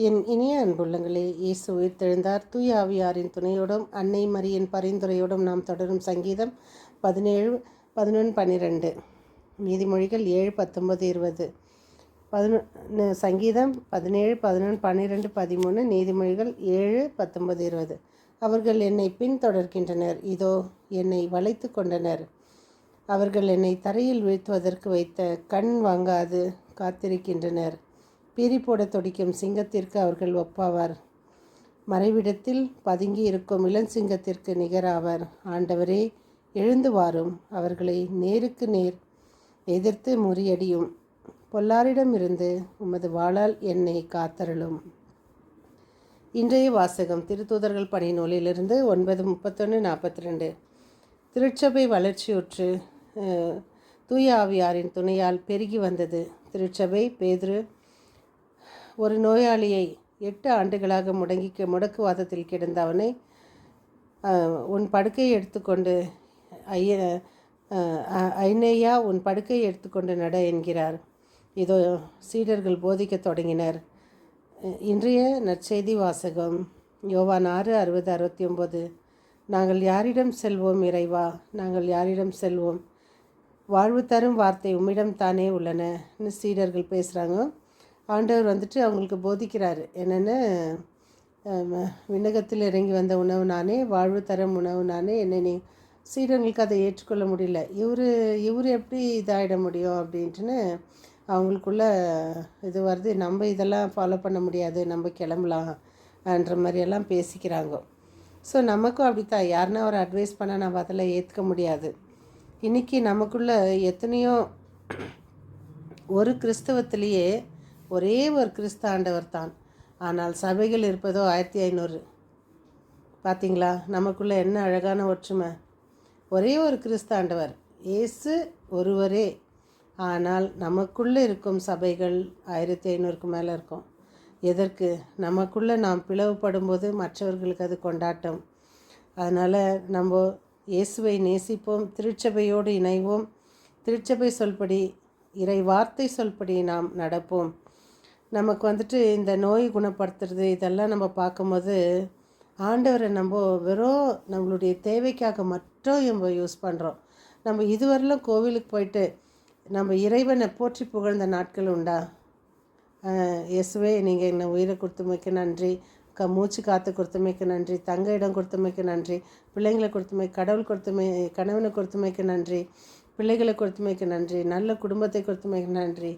என் இனிய அன்புள்ளங்களே, இயேசு உயிர்த்தெழுந்தார். தூய ஆவியாரின் துணையோடும் அன்னை மரியின் பரிந்துரையோடும் நாம் தொடரும் சங்கீதம் 17, 11, 12. நீதிமொழிகள் 7, 19, 20. சங்கீதம் 17, 11, 12, 13. நீதிமொழிகள் 7, 19, 20. அவர்கள் என்னை பின்தொடர்கின்றனர், இதோ என்னை வளைத்து கொண்டனர். அவர்கள் என்னை தரையில் வீழ்த்துவதற்கு வைத்த கண் வாங்காது காத்திருக்கின்றனர். பீறி போட துடிக்கும் சிங்கத்திற்கு அவர்கள் ஒப்பாவார். மறைவிடத்தில் பதுங்கி இருக்கும் இளஞ்சிங்கத்திற்கு நிகராவர். ஆண்டவரே, எழுந்து வாரும், அவர்களை நேருக்கு நேர் எதிர்த்து முறியடியும். பொல்லாரிடமிருந்து உமது வாளால் என்னை காத்தருளும். இன்றைய வாசகம் திருத்தூதர்கள் பணி நூலிலிருந்து 9:31-42. திருச்சபை வளர்ச்சியுற்று தூய ஆவியாரின் துணையால் பெருகி வந்தது. திருச்சபை பேதுரு ஒரு நோயாளியை 8 ஆண்டுகளாக முடக்குவாதத்தில் கிடந்த அவனை உன் படுக்கையை எடுத்துக்கொண்டு ஐநேயா உன் படுக்கையை எடுத்துக்கொண்டு நட என்கிறார். இதோ சீடர்கள் போதிக்க தொடங்கினர். இன்றைய நற்செய்தி வாசகம் யோவான் 6:60-69. நாங்கள் யாரிடம் செல்வோம் இறைவா, நாங்கள் யாரிடம் செல்வோம்? வாழ்வு தரும் வார்த்தை உம்மிடம் தானே உள்ளன சீடர்கள் பேசுகிறாங்க. ஆண்டவர் அவங்களுக்கு போதிக்கிறாரு. என்னென்ன விண்ணகத்தில் இறங்கி வந்த உணவு நானே, வாழ்வு தரும் உணவு நானே. என்னை சீடர்களுக்கு அதை ஏற்றுக்கொள்ள முடியல. இவர் எப்படி இதாகிட முடியும் அப்படின்ட்டுன்னு அவங்களுக்குள்ள இது வருது. நம்ம இதெல்லாம் ஃபாலோ பண்ண முடியாது, நம்ம கிளம்பலாம் என்ற மாதிரியெல்லாம் பேசிக்கிறாங்க. ஸோ நமக்கும் அப்படித்தான். யாருன்னா ஒரு அட்வைஸ் பண்ணால் நம்ம அதெல்லாம் ஏற்றுக்க முடியாது. இன்றைக்கி நமக்குள்ள எத்தனையோ ஒரு கிறிஸ்தவத்திலேயே ஒரே ஒரு கிறிஸ்து ஆண்டவர் தான். ஆனால் சபைகள் இருப்பதோ 1500. பார்த்திங்களா, நமக்குள்ளே என்ன அழகான ஒற்றுமை. ஒரே ஒரு கிறிஸ்து ஆண்டவர் இயேசு ஒருவரே. ஆனால் நமக்குள்ளே இருக்கும் சபைகள் 1500க்கு மேலே இருக்கும். எதற்கு? நமக்குள்ளே நாம் பிளவுபடும்போது மற்றவர்களுக்கு அது கொண்டாட்டம். அதனால் நம்ம இயேசுவை நேசிப்போம், திருச்சபையோடு இணைவோம், திருச்சபை சொல்படி இறை வார்த்தை சொல்படி நாம் நடப்போம். நமக்கு இந்த நோய் குணப்படுத்துறது இதெல்லாம் நம்ம பார்க்கும்போது ஆண்டவரை நம்ம வெறும் நம்மளுடைய தேவைக்காக மட்டும் நம்ம யூஸ் பண்ணுறோம். நம்ம இதுவரையிலும் கோவிலுக்கு போயிட்டு நம்ம இறைவனை போற்றி புகழ்ந்த நாட்கள் உண்டா? இயேசுவே, நீங்கள் என்னை உயிரை கொடுத்தமைக்கு நன்றி, மூச்சு காற்று கொடுத்தமைக்கு நன்றி, தங்க இடம் கொடுத்தமைக்கு நன்றி, பிள்ளைங்களை கொடுத்தமைக்கு, கணவனை கொடுத்தமைக்கு நன்றி, பிள்ளைகளை கொடுத்தமைக்கு நன்றி, நல்ல குடும்பத்தை கொடுத்தமைக்கு நன்றி.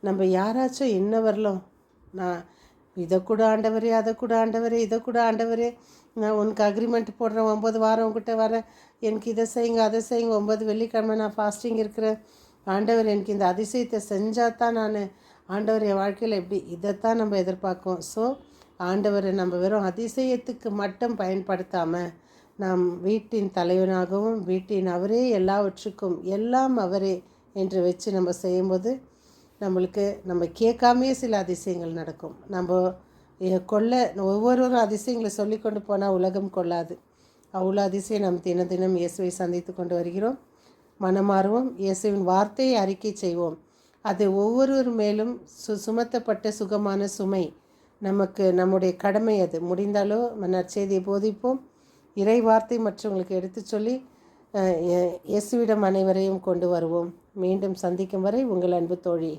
நம்ம யாராச்சும் இன்ன வரலாம் நான் இதை கூட ஆண்டவரே, அதை கூட ஆண்டவரே, இதை கூட ஆண்டவரே, நான் உனக்கு அக்ரிமெண்ட் போடுறேன், 9 வாரம் உங்ககிட்ட வரேன், எனக்கு இதை செய்யுங்க அதை செய்யுங்க, 9 வெள்ளிக்கிழமை நான் ஃபாஸ்டிங் இருக்கிறேன், ஆண்டவர் எனக்கு இந்த அதிசயத்தை செஞ்சால் தான் நான் ஆண்டவர் என் வாழ்க்கையில் எப்படி, இதைத்தான் நம்ம எதிர்பார்க்கோம். ஸோ ஆண்டவரை நம்ம வெறும் அதிசயத்துக்கு மட்டும் பயன்படுத்தாமல் நாம் வீட்டின் தலைவனாகவும் வீட்டின் அவரே எல்லாவற்றுக்கும் எல்லாம் அவரே என்று வச்சு நம்ம செய்யும்போது நம்ம கேட்காமே சில அதிசயங்கள் நடக்கும். நம்ம ஒவ்வொரு அதிசயங்களை சொல்லி கொண்டு போனால் உலகம் கொள்ளாது. அவ்வளோ அதிசயம் நாம் தினம் தினம் இயேசுவை சந்தித்து கொண்டு வருகிறோம். மனமாறுவோம், இயேசுவின் வார்த்தையை அறிக்கை செய்வோம். அது ஒவ்வொருவர் மேலும் சுமத்தப்பட்ட சுகமான சுமை. நம்முடைய கடமை அது. முடிந்தாலோ நற்செய்தியை போதிப்போம், இறை வார்த்தை மற்றவங்களுக்கு எடுத்து சொல்லி இயேசுவிடம் அனைவரையும் கொண்டு வருவோம். மீண்டும் சந்திக்கும் வரை உங்கள் அன்பு தோழி.